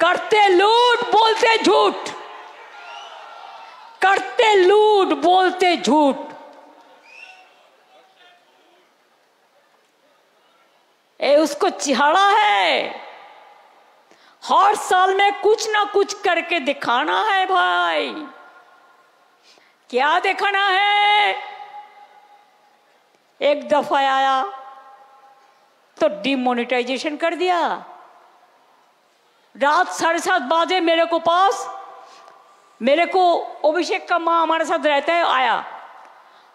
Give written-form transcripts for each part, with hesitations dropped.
करते लूट बोलते झूठ, करते लूट बोलते झूठ। ये उसको चिढ़ा है, हर साल में कुछ ना कुछ करके दिखाना है भाई। क्या दिखाना है? एक दफा आया तो डिमोनेटाइजेशन कर दिया। रात 7:30 बजे मेरे को पास, मेरे को अभिषेक का माँ हमारे साथ रहता है, आया,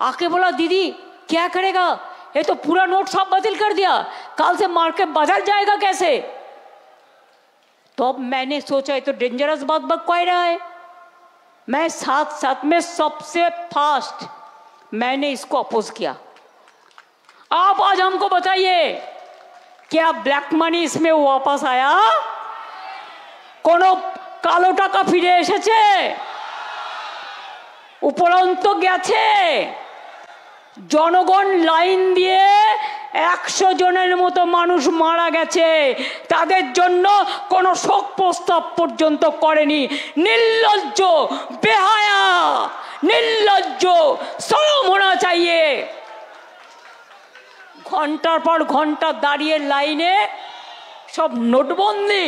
आके बोला दीदी क्या करेगा, ये तो पूरा नोट सब बातिल कर दिया, कल से मार्केट बदल जाएगा कैसे? तो अब मैंने सोचा ये तो डेंजरस बात बक कोई रहा है। मैं साथ साथ में सबसे फास्ट मैंने इसको अपोज किया। आप आज हमको बताइए, क्या ब्लैक मनी इसमें वापस आया? कोनो কালো টাকা ফিরে এসেছে? উপরন্ত গেছে? জনগণ লাইন দিয়ে 100 জনের মতো মানুষ মারা গেছে, তাদের জন্য কোনো শোক প্রস্তাব পর্যন্ত করেনি। নির্লজ্জ, বেহায়া, নির্লজ্জ, শরম होना चाहिए। ঘন্টার পর ঘন্টা দাঁড়িয়ে লাইনে সব নোটবন্দি।